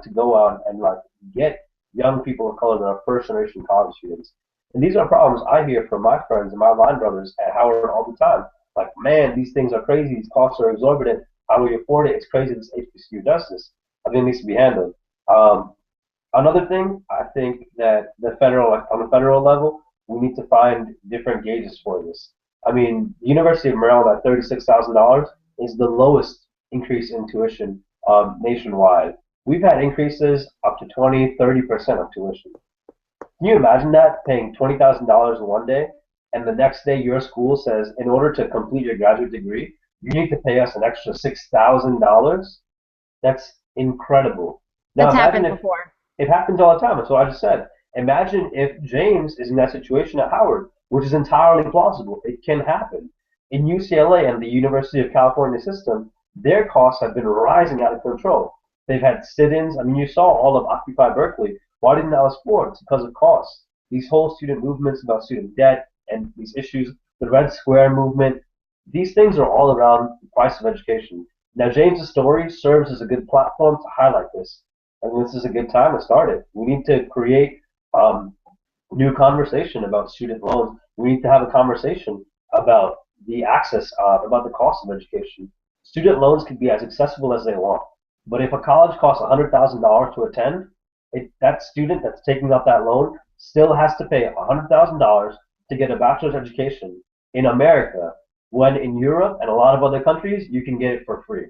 to go out and like get young people of color that are first generation college students. And these are problems I hear from my friends and my line brothers at Howard all the time. Like, man, these things are crazy. These costs are exorbitant. How do we afford it? It's crazy this HBCU does this. I think it needs to be handled. Another thing, I think that on the federal level, we need to find different gauges for this. I mean, the University of Maryland at $36,000 is the lowest increase in tuition nationwide. We've had increases up to 20, 30% of tuition. Can you imagine that, paying $20,000 in one day, and the next day your school says, in order to complete your graduate degree, you need to pay us an extra $6,000? That's incredible. Now That's imagine happened if before. it happens all the time. That's what I just said. Imagine if James is in that situation at Howard, which is entirely plausible. It can happen. In UCLA and the University of California system, their costs have been rising out of control. They've had sit-ins. I mean, you saw all of Occupy Berkeley. Why didn't that was for? It's because of costs. These whole student movements about student debt and these issues, the Red Square movement, these things are all around the price of education. Now, James's story serves as a good platform to highlight this. And this is a good time to start it. We need to create new conversation about student loans. We need to have a conversation about the access, about the cost of education. Student loans can be as accessible as they want. But if a college costs $100,000 to attend, that student that's taking up that loan still has to pay $100,000 to get a bachelor's education in America, when in Europe and a lot of other countries, you can get it for free.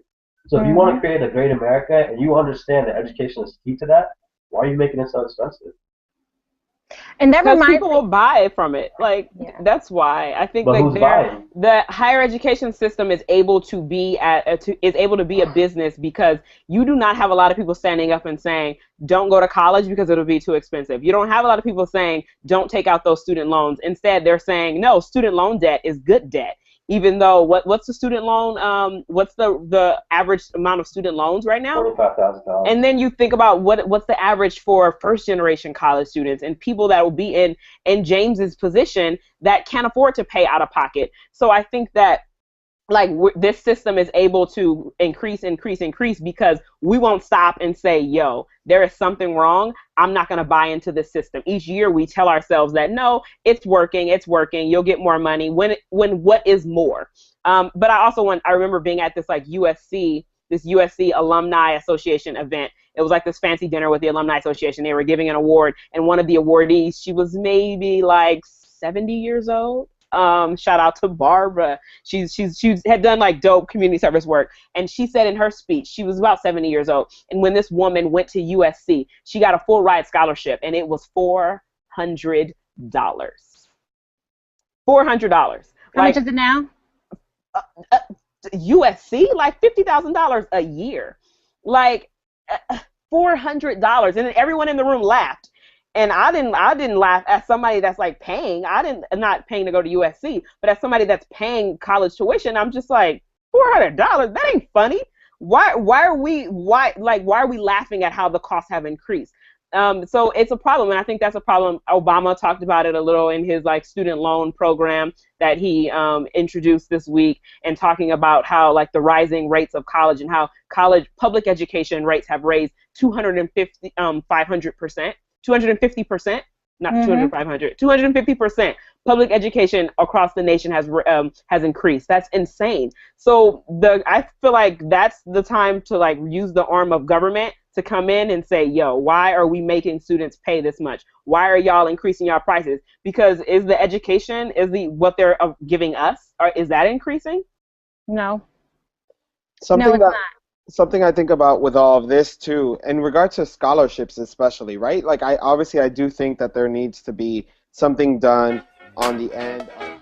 So if you want to create a great America and you understand that education is key to that, why are you making it so expensive? And that Because reminds people me, will buy from it. Like, yeah. that's why I think But like who's buying? the higher education system is able to be a business, because you do not have a lot of people standing up and saying don't go to college because it'll be too expensive. You don't have a lot of people saying don't take out those student loans. Instead, they're saying no, student loan debt is good debt. Even though what's the student loan? What's the average amount of student loans right now? $45,000. And then you think about what's the average for first generation college students and people that will be in James's position that can't afford to pay out of pocket. So I think that like this system is able to increase because we won't stop and say, yo, there is something wrong. I'm not going to buy into this system. Each year we tell ourselves that, no, it's working. You'll get more money. When what is more? But I remember being at this like USC Alumni Association event. It was like this fancy dinner with the Alumni Association. They were giving an award, and one of the awardees, she was maybe like 70 years old. Shout out to Barbara. She had done like dope community service work, and she said in her speech, she was about 70 years old, and when this woman went to USC, she got a full ride scholarship, and it was $400. $400. How much is it now? USC, like $50,000 a year, like $400, and then everyone in the room laughed. And I didn't laugh as somebody that's like paying. Not paying to go to USC, but as somebody that's paying college tuition, I'm just like, $400. That ain't funny. Why are we laughing at how the costs have increased? So it's a problem, and I think that's a problem. Obama talked about it a little in his like student loan program that he introduced this week, and talking about how like the rising rates of college and how college public education rates have raised 500%. 250%, not 200, 500, 250%. Public education across the nation has increased. That's insane. So I feel like that's the time to like use the arm of government to come in and say, yo, why are we making students pay this much? Why are y'all increasing y'all prices? Because is the education, what they're giving us, or is that increasing? No. Something it's that not. something I think about with all of this too, in regards to scholarships especially, right? Like I do think that there needs to be something done on the end of